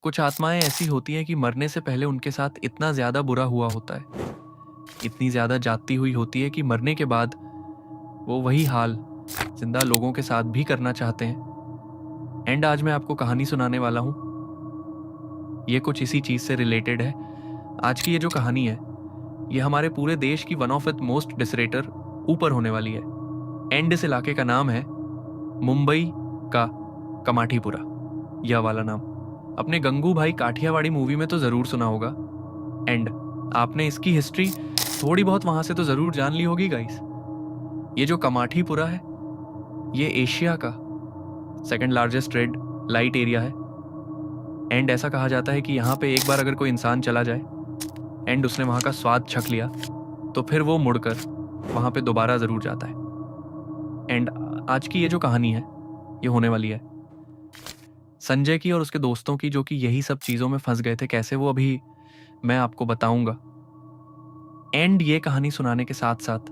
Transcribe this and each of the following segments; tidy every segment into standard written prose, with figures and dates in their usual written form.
कुछ आत्माएं ऐसी होती हैं कि मरने से पहले उनके साथ इतना ज़्यादा बुरा हुआ होता है, इतनी ज़्यादा जाती हुई होती है कि मरने के बाद वो वही हाल जिंदा लोगों के साथ भी करना चाहते हैं। एंड आज मैं आपको कहानी सुनाने वाला हूँ। ये कुछ इसी चीज़ से रिलेटेड है। आज की ये जो कहानी है, ये हमारे पूरे देश की वन ऑफ इट मोस्ट डिसरेटर ऊपर होने वाली है। एंड इस इलाके का नाम है मुंबई का कमाठीपुरा। यह वाला नाम अपने गंगू भाई काठियावाड़ी मूवी में तो ज़रूर सुना होगा। एंड आपने इसकी हिस्ट्री थोड़ी बहुत वहाँ से तो ज़रूर जान ली होगी गाइस। ये जो कमाठीपुरा है, ये एशिया का second largest red light area है। एंड ऐसा कहा जाता है कि यहाँ पे एक बार अगर कोई इंसान चला जाए एंड उसने वहाँ का स्वाद छक लिया तो फिर वो मुड़कर वहाँ पे दोबारा ज़रूर जाता है। एंड आज की ये जो कहानी है, ये होने वाली है संजय की और उसके दोस्तों की, जो कि यही सब चीज़ों में फंस गए थे। कैसे वो अभी मैं आपको बताऊंगा। एंड ये कहानी सुनाने के साथ साथ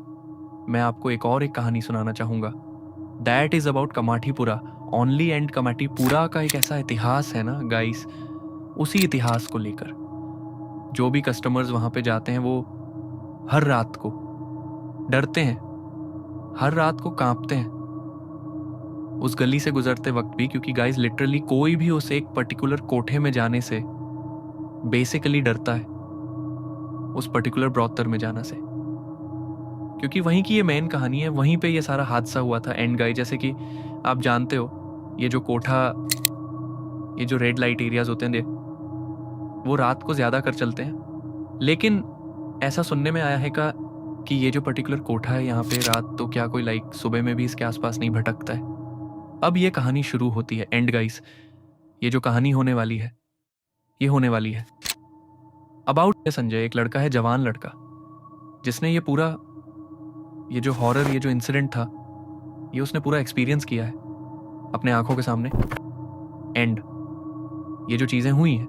मैं आपको एक कहानी सुनाना चाहूँगा। That is about Kamathipura only. And Kamathipura का एक ऐसा इतिहास है ना गाइस, उसी इतिहास को लेकर जो भी कस्टमर्स वहाँ पे जाते हैं वो हर रात को डरते हैं, हर रात को कांपते हैं उस गली से गुजरते वक्त भी। क्योंकि गाइस लिटरली कोई भी उस एक पर्टिकुलर कोठे में जाने से बेसिकली डरता है, उस पर्टिकुलर ब्रॉथर में जाना से, क्योंकि वहीं की ये मेन कहानी है। वहीं पे ये सारा हादसा हुआ था। एंड गाइस, जैसे कि आप जानते हो, ये जो कोठा, ये जो रेड लाइट एरियाज होते हैं वो रात को ज़्यादा कर चलते हैं। लेकिन ऐसा सुनने में आया है कि ये जो पर्टिकुलर कोठा है यहाँ पे रात तो क्या कोई लाइक सुबह में भी इसके आसपास नहीं भटकता है। अब ये कहानी शुरू होती है। एंड गाइस, ये जो कहानी होने वाली है, ये होने वाली है अबाउट संजय। एक लड़का है, जवान लड़का, जिसने ये पूरा, ये जो हॉरर, ये जो इंसिडेंट था, ये उसने पूरा एक्सपीरियंस किया है अपने आंखों के सामने। एंड ये जो चीज़ें हुई हैं,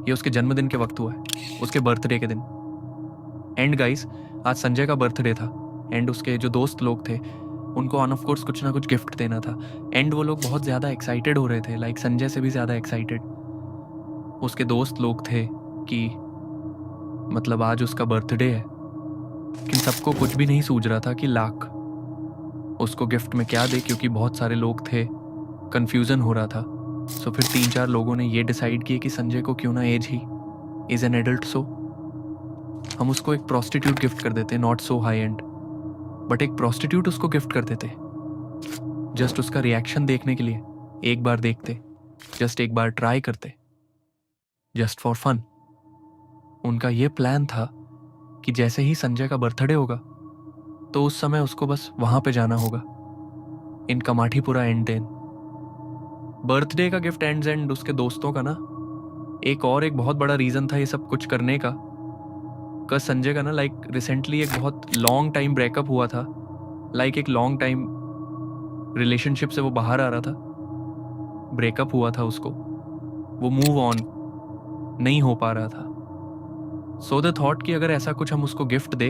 ये उसके जन्मदिन के वक्त हुआ है, उसके बर्थडे के दिन। एंड गाइस, आज संजय का बर्थडे था। एंड उसके जो दोस्त लोग थे उनको ऑन ऑफ कोर्स कुछ ना कुछ गिफ्ट देना था। एंड वो लोग बहुत ज़्यादा एक्साइटेड हो रहे थे, लाइक संजय से भी ज़्यादा एक्साइटेड उसके दोस्त लोग थे कि मतलब आज उसका बर्थडे है। लेकिन सबको कुछ भी नहीं सूझ रहा था कि लाख उसको गिफ्ट में क्या दे, क्योंकि बहुत सारे लोग थे, कन्फ्यूज़न हो रहा था। सो फिर 3-4 लोगों ने ये डिसाइड किया कि संजय को क्यों ना as he is an adult, so हम उसको एक प्रोस्टिट्यूट गिफ्ट कर देते, not so high end, but एक प्रोस्टिट्यूट उसको गिफ्ट कर देते, जस्ट उसका रिएक्शन देखने के लिए। एक बार देखते, जस्ट एक बार ट्राई करते, जस्ट फॉर फन। उनका ये प्लान था कि जैसे ही संजय का बर्थडे होगा तो उस समय उसको बस वहां पे जाना होगा, इन कमाठीपुरा। एंड देन बर्थडे का गिफ्ट एंड उसके दोस्तों का ना एक बहुत बड़ा रीज़न था ये सब कुछ करने का। संजय का ना लाइक रिसेंटली एक बहुत लॉन्ग टाइम ब्रेकअप हुआ था, लाइक एक लॉन्ग टाइम रिलेशनशिप से वो बाहर आ रहा था, ब्रेकअप हुआ था उसको, वो मूव ऑन नहीं हो पा रहा था। सो द थॉट कि अगर ऐसा कुछ हम उसको गिफ्ट दे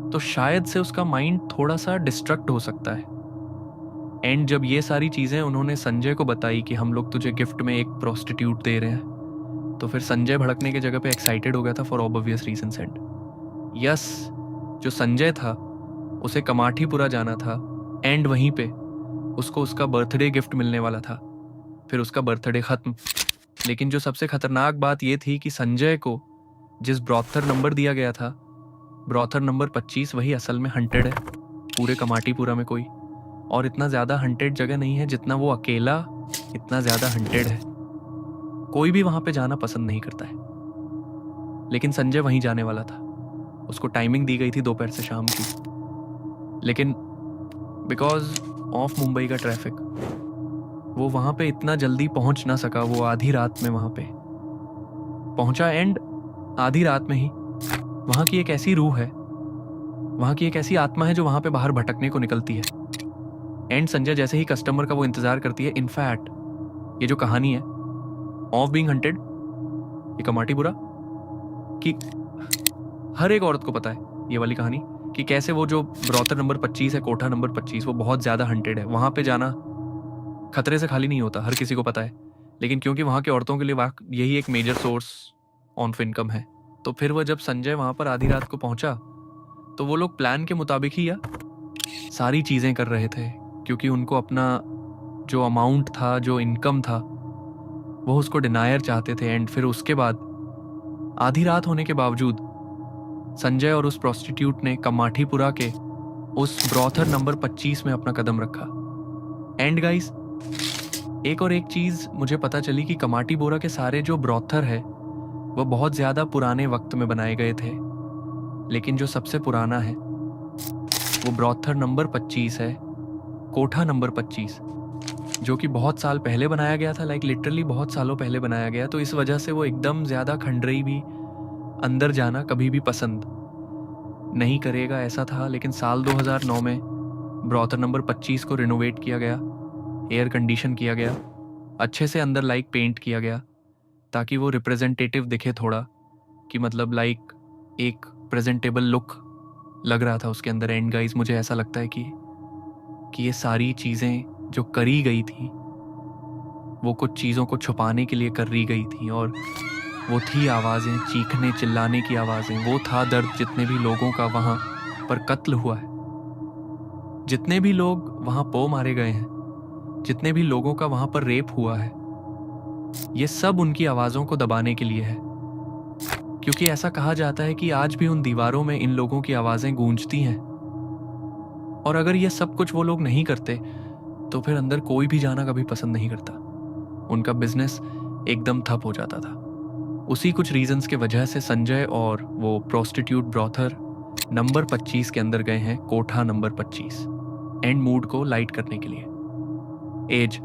तो शायद से उसका माइंड थोड़ा सा डिस्ट्रक्ट हो सकता है। एंड जब ये सारी चीज़ें उन्होंने संजय को बताई कि हम लोग तुझे गिफ्ट में एक प्रोस्टिट्यूट दे रहे हैं, तो फिर संजय भड़कने की जगह पे एक्साइटेड हो गया था for obvious reasons. And yes, जो संजय था उसे कमाठीपुरा जाना था। एंड वहीं पे उसको उसका बर्थडे गिफ्ट मिलने वाला था। फिर उसका बर्थडे ख़त्म। लेकिन जो सबसे खतरनाक बात ये थी कि संजय को जिस ब्रॉथर नंबर दिया गया था, ब्रॉथर नंबर 25, वही असल में हंटेड है पूरे कमाठीपुरा में। कोई और इतना ज़्यादा हंटेड जगह नहीं है जितना वो अकेला इतना ज़्यादा हंटेड है। कोई भी वहाँ पे जाना पसंद नहीं करता है, लेकिन संजय वहीं जाने वाला था। उसको टाइमिंग दी गई थी दोपहर से शाम की, लेकिन बिकॉज ऑफ मुंबई का ट्रैफिक वो वहाँ पे इतना जल्दी पहुँच ना सका। वो आधी रात में वहाँ पे पहुँचा। एंड आधी रात में ही वहाँ की एक ऐसी रूह है, वहाँ की एक ऐसी आत्मा है जो वहाँ पे बाहर भटकने को निकलती है। एंड संजय जैसे ही कस्टमर का वो इंतज़ार करती है। इनफैक्ट ये जो कहानी है ऑफ बीइंग हंटेड, ये कमाठीपुरा कि हर एक औरत को पता है ये वाली कहानी, कि कैसे वो जो ब्रॉथर नंबर 25 है, कोठा नंबर 25, वो बहुत ज़्यादा हंटेड है। वहाँ पे जाना खतरे से खाली नहीं होता, हर किसी को पता है। लेकिन क्योंकि वहाँ की औरतों के लिए यही एक मेजर सोर्स ऑफ इनकम है, तो फिर वो जब संजय वहाँ पर आधी रात को पहुँचा तो वो लोग प्लान के मुताबिक ही सारी चीज़ें कर रहे थे, क्योंकि उनको अपना जो अमाउंट था, जो इनकम था, वो उसको डिनायर चाहते थे। एंड फिर उसके बाद आधी रात होने के बावजूद संजय और उस प्रोस्टिट्यूट ने कमाठीपुरा के उस ब्रॉथर नंबर 25 में अपना कदम रखा। एंड गाइस, एक और एक चीज़ मुझे पता चली कि कमाठीपुरा के सारे जो ब्रॉथर है वो बहुत ज़्यादा पुराने वक्त में बनाए गए थे, लेकिन जो सबसे पुराना है वो ब्रॉथर नंबर 25 है, कोठा नंबर 25, जो कि बहुत साल पहले बनाया गया था, लाइक लिटरली बहुत सालों पहले बनाया गया। तो इस वजह से वो एकदम ज़्यादा खंडरेई भी अंदर जाना कभी भी पसंद नहीं करेगा, ऐसा था। लेकिन साल 2009 में ब्रॉथर नंबर 25 को रिनोवेट किया गया, एयर कंडीशन किया गया, अच्छे से अंदर लाइक पेंट किया गया, ताकि वो रिप्रेजेंटेटिव दिखे थोड़ा, कि मतलब लाइक एक प्रेजेंटेबल लुक लग रहा था उसके अंदर। एंड गाइस, मुझे ऐसा लगता है कि ये सारी चीज़ें जो करी गई थी वो कुछ चीज़ों को छुपाने के लिए करी गई थी, और वो थी आवाज़ें, चीखने चिल्लाने की आवाज़ें, वो था दर्द जितने भी लोगों का वहाँ पर कत्ल हुआ है, जितने भी लोग वहाँ पो मारे गए हैं, जितने भी लोगों का वहाँ पर रेप हुआ है, ये सब उनकी आवाज़ों को दबाने के लिए है। क्योंकि ऐसा कहा जाता है कि आज भी उन दीवारों में इन लोगों की आवाज़ें गूंजती हैं, और अगर ये सब कुछ वो लोग नहीं करते तो फिर अंदर कोई भी जाना कभी पसंद नहीं करता। उनका बिजनेस एकदम ठप हो जाता था। उसी कुछ रीजंस के वजह से संजय और वो प्रोस्टिट्यूट ब्रॉथर नंबर 25 के अंदर गए हैं, कोठा नंबर 25, एंड मूड को लाइट करने के लिए। As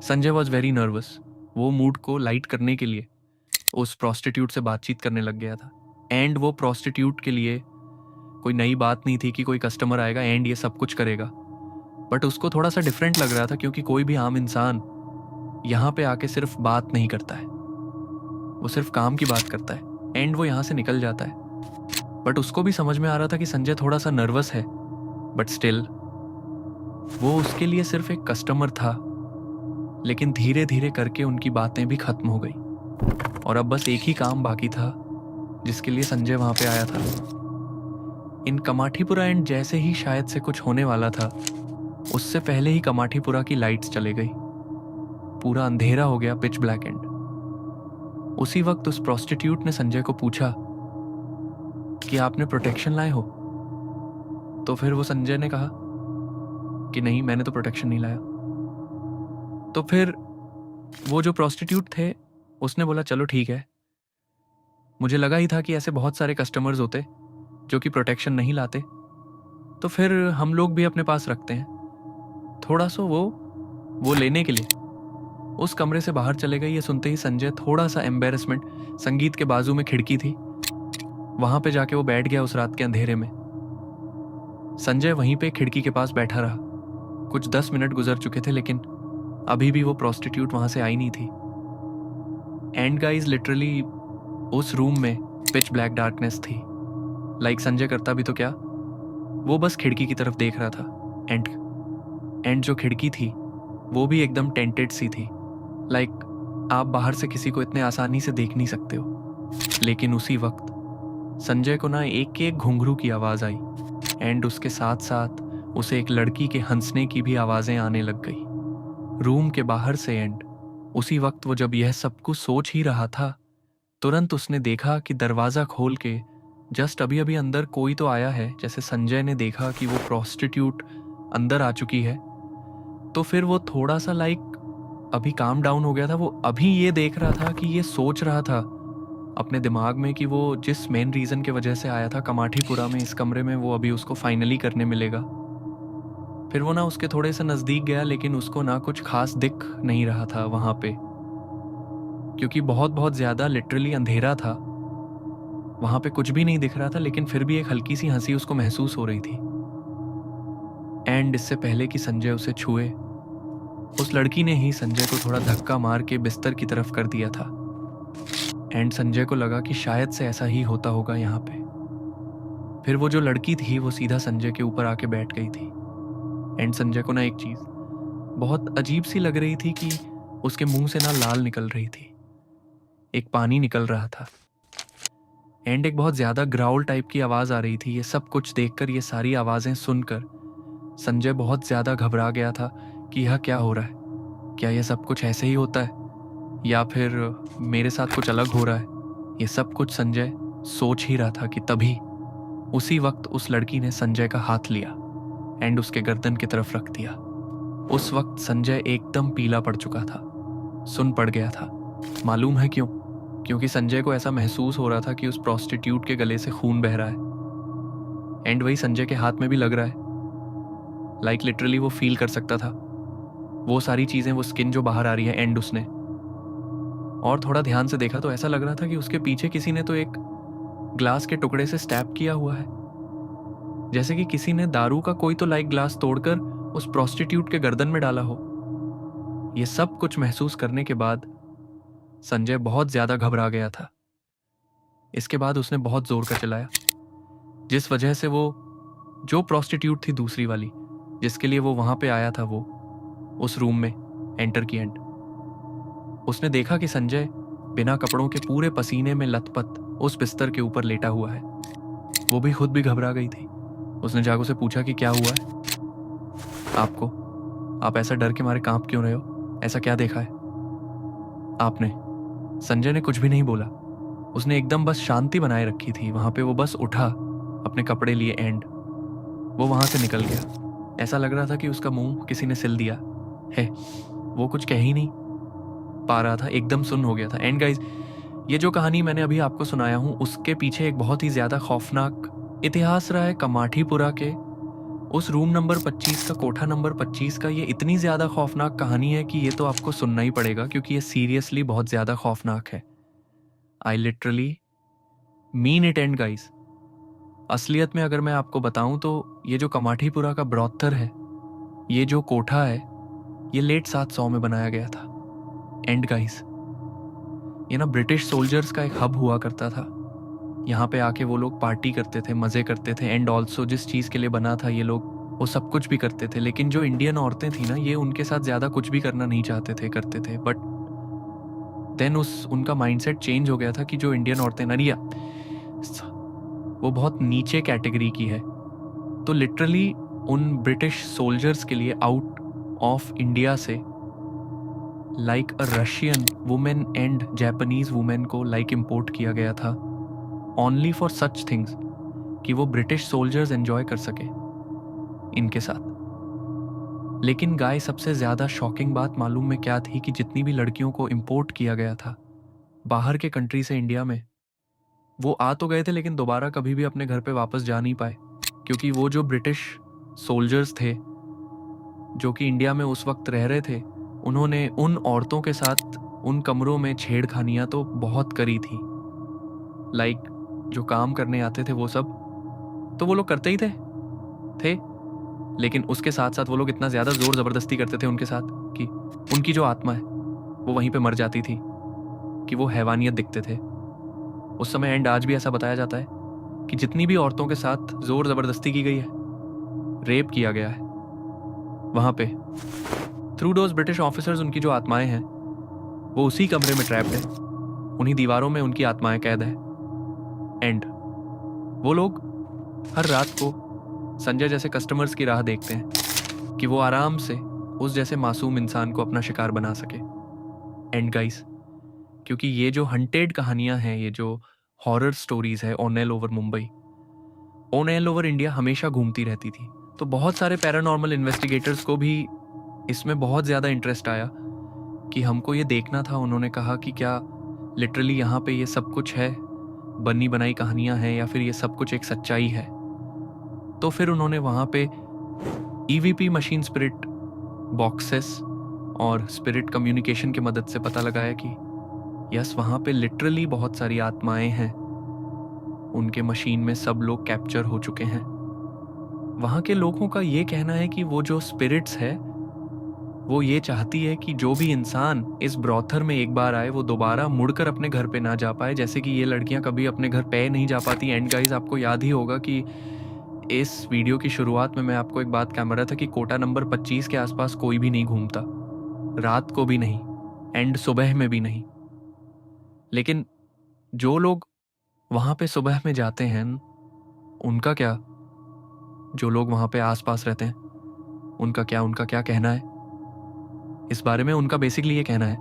Sanjay was very nervous. वो मूड को लाइट करने के लिए उस प्रोस्टिट्यूट से बातचीत करने लग गया था। एंड वो प्रोस्टिट्यूट के लिए कोई नई बात नहीं थी कि कोई कस्टमर आएगा एंड ये सब कुछ करेगा, बट उसको थोड़ा सा डिफरेंट लग रहा था, क्योंकि कोई भी आम इंसान यहाँ पे आके सिर्फ बात नहीं करता है, वो सिर्फ काम की बात करता है एंड वो यहाँ से निकल जाता है। बट उसको भी समझ में आ रहा था कि संजय थोड़ा सा नर्वस है, बट स्टिल वो उसके लिए सिर्फ एक कस्टमर था। लेकिन धीरे धीरे करके उनकी बातें भी खत्म हो गई, और अब बस एक ही काम बाकी था जिसके लिए संजय वहां पे आया था। इन कमाठीपुरा एंड जैसे ही शायद से कुछ होने वाला था, उससे पहले ही कमाठीपुरा की लाइट्स चले गई, पूरा अंधेरा हो गया, पिच ब्लैक एंड। उसी वक्त उस प्रोस्टिट्यूट ने संजय को पूछा कि आपने प्रोटेक्शन लाए हो? तो फिर वो संजय ने कहा कि नहीं, मैंने तो प्रोटेक्शन नहीं लाया। तो फिर वो जो प्रोस्टिट्यूट थे उसने बोला चलो ठीक है, मुझे लगा ही था कि ऐसे बहुत सारे कस्टमर्स होते जो कि प्रोटेक्शन नहीं लाते, तो फिर हम लोग भी अपने पास रखते हैं। थोड़ा सा वो लेने के लिए उस कमरे से बाहर चले गए। ये सुनते ही संजय थोड़ा सा एम्बेरसमेंट, संगीत के बाजू में खिड़की थी, वहां पे जाके वो बैठ गया उस रात के अंधेरे में। संजय वहीं पे खिड़की के पास बैठा रहा। कुछ 10 मिनट गुजर चुके थे, लेकिन अभी भी वो प्रोस्टिट्यूट वहां से आई नहीं थी। एंड गाइस, लिटरली उस रूम में पिच ब्लैक डार्कनेस थी। लाइक संजय करता भी तो क्या, वो बस खिड़की की तरफ देख रहा था। एंड जो खिड़की थी वो भी एकदम टेंटेड सी थी, लाइक आप बाहर से किसी को इतने आसानी से देख नहीं सकते हो। लेकिन उसी वक्त संजय को ना एक एक घुंघरू की आवाज़ आई, एंड उसके साथ साथ उसे एक लड़की के हंसने की भी आवाज़ें आने लग गई रूम के बाहर से। एंड उसी वक्त वो जब यह सब कुछ सोच ही रहा था, तुरंत उसने देखा कि दरवाज़ा खोल के जस्ट अभी अभी अंदर कोई तो आया है। जैसे संजय ने देखा कि वो प्रोस्टिट्यूट अंदर आ चुकी है, तो फिर वो थोड़ा सा लाइक अभी काम डाउन हो गया था। वो अभी ये देख रहा था कि ये सोच रहा था अपने दिमाग में कि वो जिस मेन रीज़न के वजह से आया था कमाठीपुरा में, इस कमरे में, वो अभी उसको फाइनली करने मिलेगा। फिर वो ना उसके थोड़े से नज़दीक गया, लेकिन उसको ना कुछ खास दिख नहीं रहा था वहाँ पे, क्योंकि बहुत बहुत ज़्यादा लिटरली अंधेरा था। वहाँ पे कुछ भी नहीं दिख रहा था, लेकिन फिर भी एक हल्की सी हंसी उसको महसूस हो रही थी। एंड इससे पहले कि संजय उसे छुए, उस लड़की ने ही संजय को थोड़ा धक्का मार के बिस्तर की तरफ कर दिया था। एंड संजय को लगा कि शायद से ऐसा ही होता होगा यहाँ पे। फिर वो जो लड़की थी वो सीधा संजय के ऊपर आके बैठ गई थी। एंड संजय को ना एक चीज़ बहुत अजीब सी लग रही थी कि उसके मुंह से ना लाल निकल रही थी, एक पानी निकल रहा था, एंड एक बहुत ज्यादा ग्राउल टाइप की आवाज आ रही थी। ये सब कुछ देखकर, ये सारी आवाजें सुनकर संजय बहुत ज्यादा घबरा गया था कि यह क्या हो रहा है। क्या यह सब कुछ ऐसे ही होता है या फिर मेरे साथ कुछ अलग हो रहा है? ये सब कुछ संजय सोच ही रहा था कि तभी उसी वक्त उस लड़की ने संजय का हाथ लिया एंड उसके गर्दन की तरफ रख दिया। उस वक्त संजय एकदम पीला पड़ चुका था, सुन पड़ गया था। मालूम है क्यों? क्योंकि संजय को ऐसा महसूस हो रहा था कि उस प्रोस्टिट्यूट के गले से खून बह रहा है एंड वही संजय के हाथ में भी लग रहा है। लाइक लिटरली वो फील कर सकता था वो सारी चीजें, वो स्किन जो बाहर आ रही है। एंड उसने और थोड़ा ध्यान से देखा तो ऐसा लग रहा था कि उसके पीछे किसी ने तो एक ग्लास के टुकड़े से स्टैब किया हुआ है, जैसे कि किसी ने दारू का कोई तो लाइक ग्लास तोड़कर उस प्रोस्टिट्यूट के गर्दन में डाला हो। ये सब कुछ महसूस करने के बाद संजय बहुत ज्यादा घबरा गया था। इसके बाद उसने बहुत जोर का चिल्लाया, जिस वजह से वो जो प्रोस्टिट्यूट थी दूसरी वाली, जिसके लिए वो वहां पे आया था, वो उस रूम में एंटर की एंड उसने देखा कि संजय बिना कपड़ों के पूरे पसीने में लथपथ उस बिस्तर के ऊपर लेटा हुआ है। वो भी खुद भी घबरा गई थी। उसने जागो से पूछा कि क्या हुआ है आपको? आप ऐसा डर के मारे कांप क्यों रहे हो? ऐसा क्या देखा है आपने? संजय ने कुछ भी नहीं बोला। उसने एकदम बस शांति बनाए रखी थी वहां पे। वो बस उठा, अपने कपड़े लिए एंड वो वहां से निकल गया। ऐसा लग रहा था कि उसका मुंह किसी ने सिल दिया है। वो कुछ कह ही नहीं पा रहा था, एकदम सुन्न हो गया था। एंड गाइज, ये जो कहानी मैंने अभी आपको सुनाया हूं, उसके पीछे एक बहुत ही ज्यादा खौफनाक इतिहास रहा है कमाठीपुरा के उस रूम नंबर 25 का, कोठा नंबर 25 का। ये इतनी ज्यादा खौफनाक कहानी है कि ये तो आपको सुनना ही पड़ेगा, क्योंकि ये सीरियसली बहुत ज्यादा खौफनाक है। I literally mean it. And guys, असलियत में अगर मैं आपको बताऊं तो ये जो कमाठीपुरा का ब्रॉथर है, ये जो कोठा है, ये लेट 700 में बनाया गया था। एंड गाइस, ये ना ब्रिटिश सोल्जर्स का एक हब हुआ करता था। यहाँ पे आके वो लोग पार्टी करते थे, मजे करते थे, एंड ऑल्सो जिस चीज के लिए बना था ये लोग, वो सब कुछ भी करते थे। लेकिन जो इंडियन औरतें थी ना, ये उनके साथ ज्यादा कुछ भी करना नहीं चाहते थे, करते थे। बट देन उनका माइंडसेट चेंज हो गया था कि जो इंडियन औरतें नरिया, वो बहुत नीचे कैटेगरी की है। तो लिटरली उन ब्रिटिश सोल्जर्स के लिए आउट ऑफ इंडिया से like a Russian women and Japanese women को लाइक इंपोर्ट किया गया था, ओनली फॉर सच थिंग्स, कि वो ब्रिटिश सोल्जर्स एंजॉय कर सके इनके साथ। लेकिन गाय, सबसे ज्यादा शॉकिंग बात मालूम में क्या थी? कि जितनी भी लड़कियों को इंपोर्ट किया गया था बाहर के कंट्री से इंडिया में, वो आ तो गए थे लेकिन दोबारा कभी भी अपने घर पे वापस जा नहीं पाए, क्योंकि वो जो ब्रिटिश सोल्जर्स थे जो कि इंडिया में उस वक्त रह रहे थे, उन्होंने उन औरतों के साथ उन कमरों में छेड़खानियां तो बहुत करी थी। लाइक जो काम करने आते थे वो सब तो वो लोग करते ही थे, लेकिन उसके साथ साथ वो लोग इतना ज्यादा जोर जबरदस्ती करते थे उनके साथ कि उनकी जो आत्मा है वो वहीं पे मर जाती थी, कि वो हैवानियत दिखते थे उस समय। एंड आज भी ऐसा बताया जाता है कि जितनी भी औरतों के साथ जोर जबरदस्ती की गई है, रेप किया गया है वहां पे, थ्रू दोज ब्रिटिश ऑफिसर्स, उनकी जो आत्माएं हैं वो उसी कमरे में ट्रैप्ड है, उन्हीं दीवारों में उनकी आत्माएं कैद है। एंड वो लोग हर रात को संजय जैसे कस्टमर्स की राह देखते हैं कि वो आराम से उस जैसे मासूम इंसान को अपना शिकार बना सके। एंड गाइस, क्योंकि ये जो हंटेड कहानियां हैं, ये जो हॉरर स्टोरीज है on all over Mumbai, on all over India हमेशा घूमती रहती थी, तो बहुत सारे पैरानॉर्मल इन्वेस्टिगेटर्स को भी इसमें बहुत ज़्यादा इंटरेस्ट आया कि हमको ये देखना था। उन्होंने कहा कि क्या लिटरली यहाँ पे ये सब कुछ है, बनी बनाई कहानियाँ हैं, या फिर ये सब कुछ एक सच्चाई है। तो फिर उन्होंने वहाँ पे EVP मशीन स्पिरिट बॉक्सेस और स्पिरिट कम्युनिकेशन की मदद से पता लगाया कि यस, वहाँ पे लिटरली बहुत सारी आत्माएं हैं। उनके मशीन में सब लोग कैप्चर हो चुके हैं। वहाँ के लोगों का ये कहना है कि वो जो स्पिरिट्स है वो ये चाहती है कि जो भी इंसान इस ब्रॉथर में एक बार आए वो दोबारा मुड़कर अपने घर पे ना जा पाए, जैसे कि ये लड़कियां कभी अपने घर पे नहीं जा पाती। एंड गाइस, आपको याद ही होगा कि इस वीडियो की शुरुआत में मैं आपको एक बात कह रहा था कि कोटा नंबर 25 के आसपास कोई भी नहीं घूमता, रात को भी नहीं। एंड सुबह में भी नहीं। लेकिन जो लोग वहां पे सुबह में जाते हैं उनका क्या, जो लोग वहां पे आसपास रहते हैं उनका क्या कहना है इस बारे में? उनका बेसिकली ये कहना है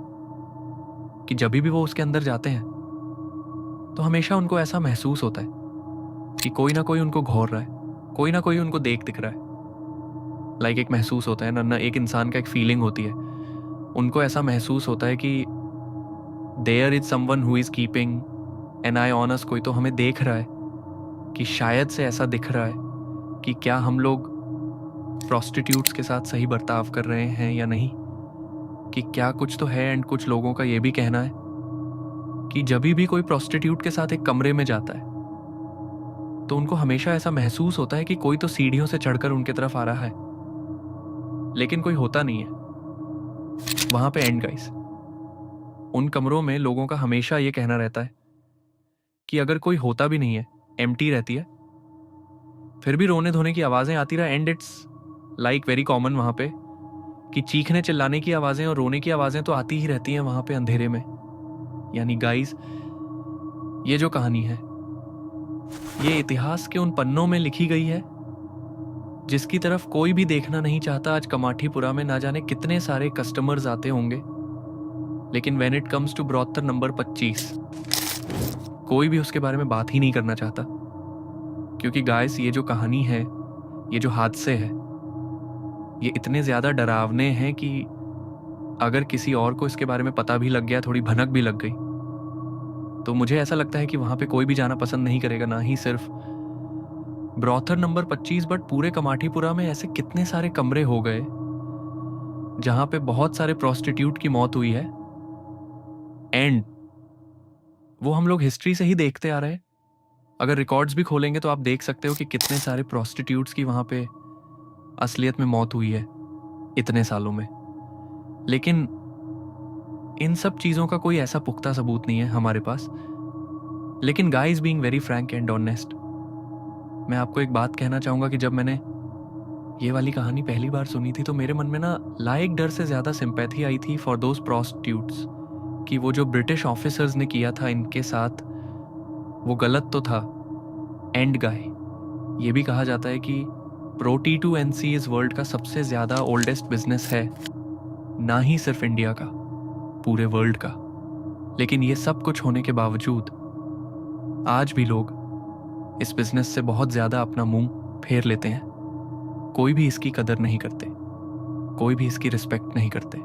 कि जब भी वो उसके अंदर जाते हैं तो हमेशा उनको ऐसा महसूस होता है कि कोई ना कोई उनको घौर रहा है, कोई ना कोई उनको दिख रहा है। लाइक एक महसूस होता है ना, एक इंसान का एक फीलिंग होती है। उनको ऐसा महसूस होता है कि there is someone who is keeping an eye on us, कोई तो हमें देख रहा है। कि शायद से ऐसा दिख रहा है कि क्या हम लोग प्रोस्टिट्यूट्स के साथ सही बर्ताव कर रहे हैं या नहीं, कि क्या कुछ तो है। एंड कुछ लोगों का ये भी कहना है कि जब भी कोई प्रोस्टिट्यूट के साथ एक कमरे में जाता है तो उनको हमेशा ऐसा महसूस होता है कि कोई तो सीढ़ियों से चढ़कर उनके तरफ आ रहा है, लेकिन कोई होता नहीं है वहां पे। एंड गाइस, उन कमरों में लोगों का हमेशा ये कहना रहता है कि अगर कोई होता भी नहीं है, एम्प्टी रहती है, फिर भी रोने धोने की आवाजें आती रहा। And it's like very common वहां पे कि चीखने चिल्लाने की आवाजें और रोने की आवाजें तो आती ही रहती हैं वहां पे अंधेरे में। यानी गाइस, ये जो कहानी है ये इतिहास के उन पन्नों में लिखी गई है जिसकी तरफ कोई भी देखना नहीं चाहता। आज कमाठीपुरा में ना जाने कितने सारे कस्टमर्स आते होंगे, लेकिन when it comes to brother number 25 कोई भी उसके बारे में बात ही नहीं करना चाहता। क्योंकि गाइस, ये जो कहानी है, ये जो हादसे हैं, ये इतने ज्यादा डरावने हैं कि अगर किसी और को इसके बारे में पता भी लग गया, थोड़ी भनक भी लग गई, तो मुझे ऐसा लगता है कि वहां पे कोई भी जाना पसंद नहीं करेगा। ना ही सिर्फ ब्रॉथर नंबर 25 बट पूरे कमाठीपुरा में ऐसे कितने सारे कमरे हो गए जहां पे बहुत सारे प्रोस्टिट्यूट की मौत हुई है। एंड वो हम लोग हिस्ट्री से ही देखते आ रहे हैं। अगर रिकॉर्ड्स भी खोलेंगे तो आप देख सकते हो कि कितने सारे प्रोस्टिट्यूट्स की वहां पे असलियत में मौत हुई है इतने सालों में। लेकिन इन सब चीजों का कोई ऐसा पुख्ता सबूत नहीं है हमारे पास। लेकिन guys, being very Frank and honest, मैं आपको एक बात कहना चाहूंगा कि जब मैंने ये वाली कहानी पहली बार सुनी थी तो मेरे मन में ना लाइक डर से ज्यादा सिंपैथी आई थी फॉर दोज प्रोस्टिट्यूट्स, कि वो जो ब्रिटिश ऑफिसर्स ने किया था इनके साथ वो गलत तो था। एंड गाय, ये भी कहा जाता है कि प्रो T2NC इस वर्ल्ड का सबसे ज्यादा ओल्डेस्ट बिजनेस है, ना ही सिर्फ इंडिया का, पूरे वर्ल्ड का। लेकिन ये सब कुछ होने के बावजूद आज भी लोग इस बिजनेस से बहुत ज्यादा अपना मुंह फेर लेते हैं। कोई भी इसकी कदर नहीं करते, कोई भी इसकी रिस्पेक्ट नहीं करते।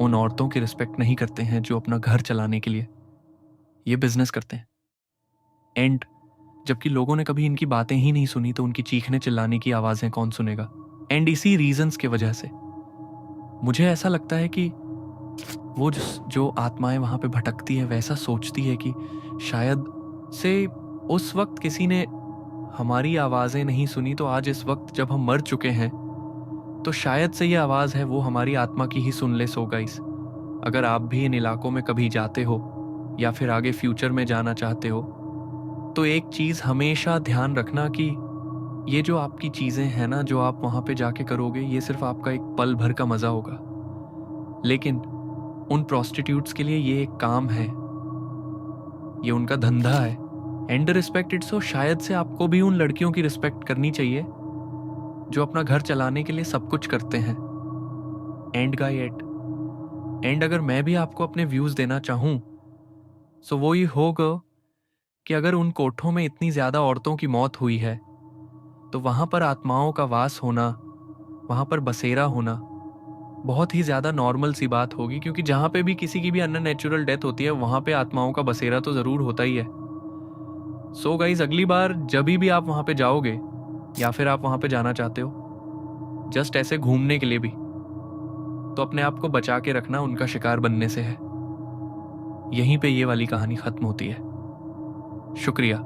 उन औरतों की रिस्पेक्ट नहीं करते हैं जो अपना घर चलाने के लिए ये बिजनेस करते हैं। एंड जबकि लोगों ने कभी इनकी बातें ही नहीं सुनी तो उनकी चीखने चिल्लाने की आवाजें कौन सुनेगा। एंड इसी रीजंस के वजह से मुझे ऐसा लगता है कि वो जो आत्माएं वहां पे भटकती है वैसा सोचती है कि शायद से उस वक्त किसी ने हमारी आवाजें नहीं सुनी, तो आज इस वक्त जब हम मर चुके हैं तो शायद से ये आवाज है वो हमारी आत्मा की ही सुन ले। सो गाइस, अगर आप भी इन इलाकों में कभी जाते हो या फिर आगे फ्यूचर में जाना चाहते हो तो एक चीज हमेशा ध्यान रखना कि ये जो आपकी चीजें हैं ना, जो आप वहां पे जाके करोगे, ये सिर्फ आपका एक पल भर का मजा होगा। लेकिन उन प्रोस्टिट्यूट्स के लिए ये एक काम है, ये उनका धंधा है। एंड रिस्पेक्टेड, सो शायद से आपको भी उन लड़कियों की रिस्पेक्ट करनी चाहिए जो अपना घर चलाने के लिए सब कुछ करते हैं। एंड गाय एंड अगर मैं भी आपको अपने व्यूज देना चाहूं सो वो ये होगा कि अगर उन कोठों में इतनी ज्यादा औरतों की मौत हुई है तो वहां पर आत्माओं का वास होना, वहां पर बसेरा होना बहुत ही ज्यादा नॉर्मल सी बात होगी। क्योंकि जहां पे भी किसी की भी अननेचुरल डेथ होती है वहां पे आत्माओं का बसेरा तो जरूर होता ही है। सो गाइस, अगली बार जब भी आप वहां पे जाओगे या फिर आप वहां पे जाना चाहते हो जस्ट ऐसे घूमने के लिए भी, तो अपने आप को बचा के रखना उनका शिकार बनने से है। यहीं पे ये वाली कहानी खत्म होती है। शुक्रिया।